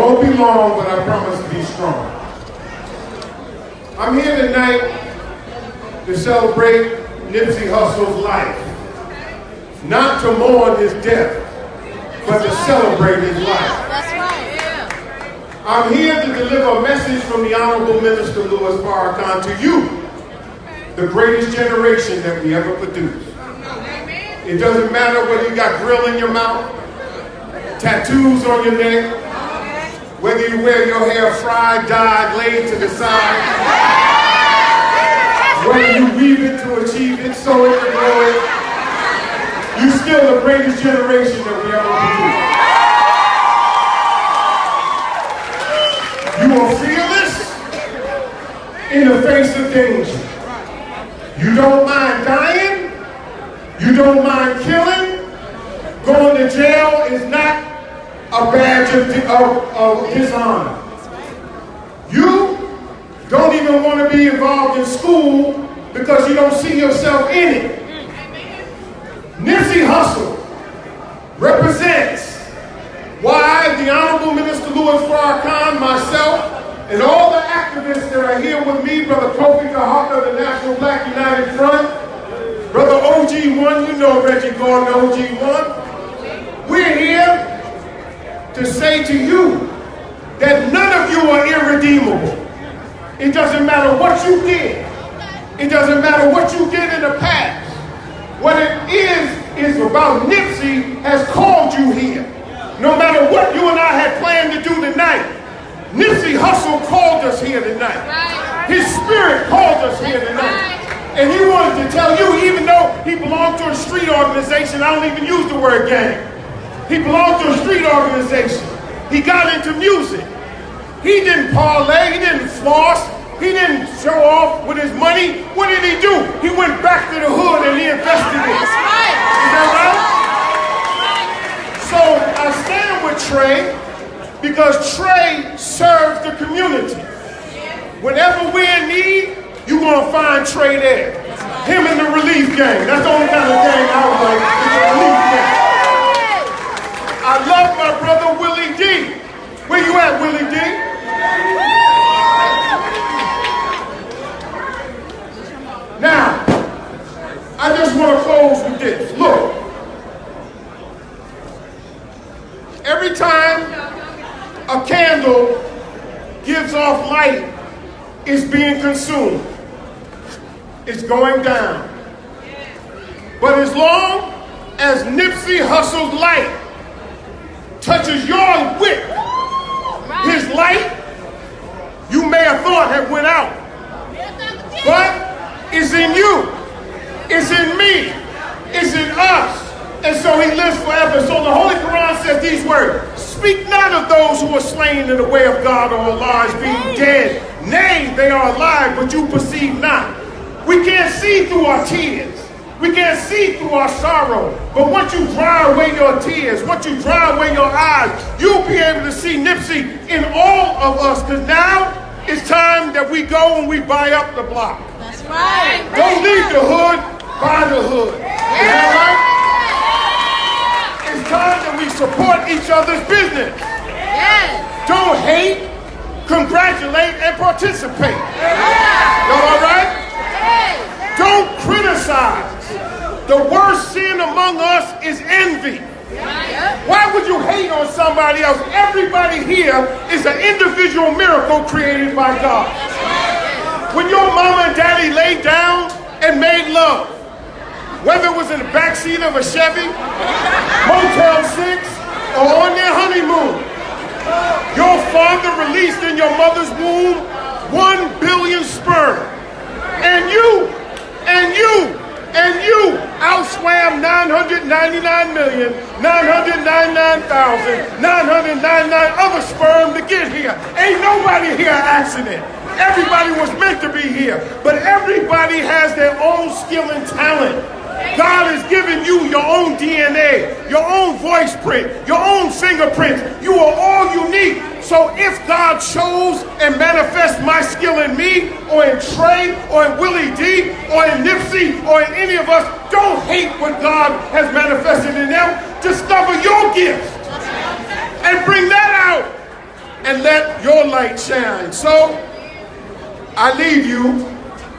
won't be long, but I promise to be strong. I'm here tonight to celebrate Nipsey Hussle's life. Not to mourn his death, but to celebrate his life. That's right, yeah. I'm here to deliver a message from the Honorable Minister Louis Farrakhan to you, the greatest generation that we ever produced. It doesn't matter whether you got grill in your mouth, tattoos on your neck, whether you wear your hair fried, dyed, laid to the side, whether you weave it to achieve it, sew it to grow it, you're still the greatest generation that we ever produced. You are fearless in the face of danger. You don't mind dying. You don't mind killing. Going to jail is not a badge of dishonor. You don't even want to be involved in school because you don't see yourself in it. Nipsey Hussle represents why the Honorable Minister Louis Farrakhan, myself, and all the activists that are here with me, Brother Kofi Kahaka, the National Black United Front, Brother OG1, you know Reggie Gordon, OG1. We're here to say to you that none of you are irredeemable. It doesn't matter what you did. It doesn't matter what you did in the past. What it is about Nipsey has called you here. No matter what you and I had planned to do tonight, Nipsey Hussle called us here tonight. His spirit called us here tonight. And he wanted to tell you, even though he belonged to a street organization, I don't even use the word gang. He belonged to a street organization. He got into music. He didn't parlay, he didn't floss, he didn't show off with his money. What did he do? He went back to the hood and he invested in it. That's right. Is that right? So I stand with Trae because Trae serves the community. Whenever we're in need, you're going to find Trae there. Him and the relief gang. That's the only kind of gang I would like. It's the relief gang. I love my brother Willie D. Where you at, Willie D? Now, I just want to close with this. Look, every time a candle gives off light, it's being consumed. It's going down. But as long as Nipsey Hussle's light touches your wick, his light, you may have thought had went out. But it's in you, it's in me, it's in us. And so he lives forever. So the Holy Quran says these words: speak not of those who are slain in the way of God or alive being dead. Nay, they are alive, but you perceive not. We can't see through our tears. We can't see through our sorrow. But once you dry away your tears, once you dry away your eyes, you'll be able to see Nipsey in all of us. Because now it's time that we go and we buy up the block. That's right. Don't leave the hood, buy the hood. Is that right? It's time that we support each other's business. Don't hate, congratulate, and participate. Y'all all right? Don't criticize. The worst sin among us is envy. Why would you hate on somebody else? Everybody here is an individual miracle created by God. When your mama and daddy laid down and made love, whether it was in the backseat of a Chevy, Motel 6, or on their honeymoon, your father released in your mother's womb 1 billion sperm. And you outswam 999,999,999 other sperm to get here. Ain't nobody here an accident. Everybody was meant to be here. But everybody has their own skill and talent. God has given you your own DNA, your own voice print, your own fingerprints. You are all unique. So if God chose and manifests my skill in me, or in Trae, or in Willie D, or in Nipsey, or in any of us, don't hate what God has manifested in them. Discover your gift and bring that out and let your light shine. So I leave you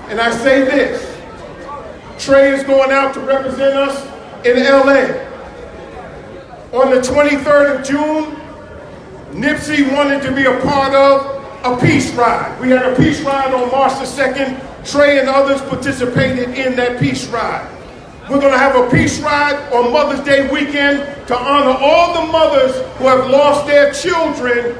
and I say this. Trae is going out to represent us in LA. On the 23rd of June, Nipsey wanted to be a part of a peace ride. We had a peace ride on March the 2nd. Trae and others participated in that peace ride. We're going to have a peace ride on Mother's Day weekend to honor all the mothers who have lost their children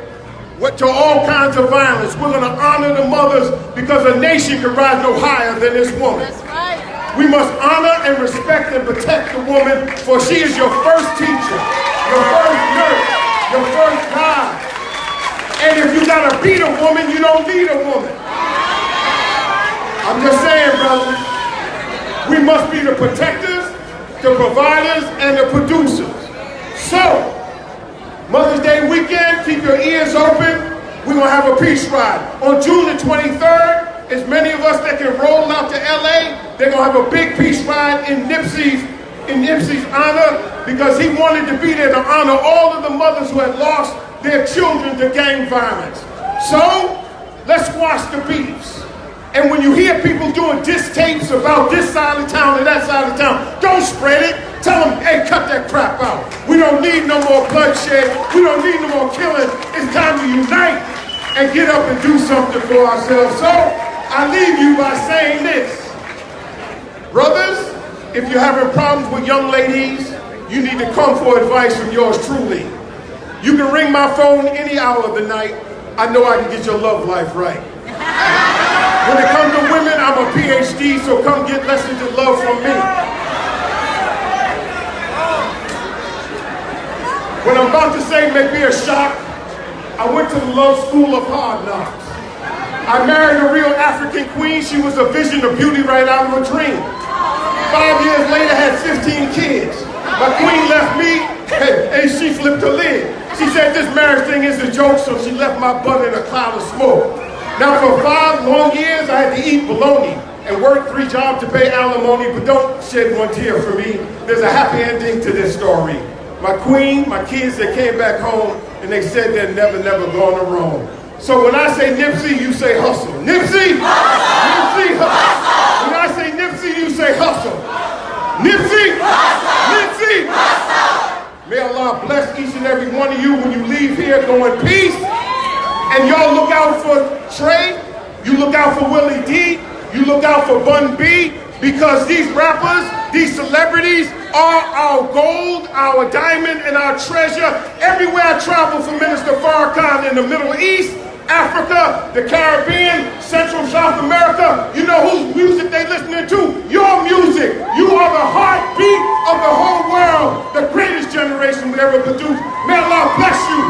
to all kinds of violence. We're going to honor the mothers because a nation can rise no higher than this woman. That's right. We must honor and respect and protect the woman, for she is your first teacher, your first nurse, your first guide. And if you got to beat a woman, you don't need a woman. I'm just saying, brother. We must be the protectors, the providers, and the producers. So, Mother's Day weekend, keep your ears open. We're going to have a peace ride. On June the 23rd, as many of us that can roll out to LA, they're going to have a big peace ride in Nipsey's honor, because he wanted to be there to honor all of the mothers who had lost their children to gang violence. So, let's squash the beefs. And when you hear people doing diss tapes about this side of town and that side of town, don't spread it. Tell them, hey, cut that crap out. We don't need no more bloodshed. We don't need no more killing. It's time to unite and get up and do something for ourselves. So I leave you by saying this. Brothers, if you're having problems with young ladies, you need to come for advice from yours truly. You can ring my phone any hour of the night. I know I can get your love life right. When it comes to women, I'm a PhD, so come get lessons of love from me. What I'm about to say may be a shock. I went to the love school of hard knocks. I married a real African queen. She was a vision of beauty right out of a dream. 5 years later, had 15 kids. My queen left me, and she flipped her lid. She said this marriage thing is a joke, so she left my butt in a cloud of smoke. Now for 5 long years, I had to eat bologna and work 3 jobs to pay alimony, but don't shed one tear for me. There's a happy ending to this story. My queen, my kids, they came back home and they said they're never gonna roam. So when I say Nipsey, you say hustle. Nipsey, hustle. Nipsey, hustle. When I say Nipsey, you say hustle. Nipsey, hustle. Nipsey, hustle. May Allah bless each and every one of you when you leave here. Go in peace. And y'all look out for Trae, you look out for Willie D, you look out for Bun B, because these rappers, these celebrities are our gold, our diamond, and our treasure. Everywhere I travel for Minister Farrakhan in the Middle East, Africa, the Caribbean, Central South America, you know whose music they listening to? Your music. You are the heartbeat of the whole world, the greatest generation we ever produced. May Allah bless you.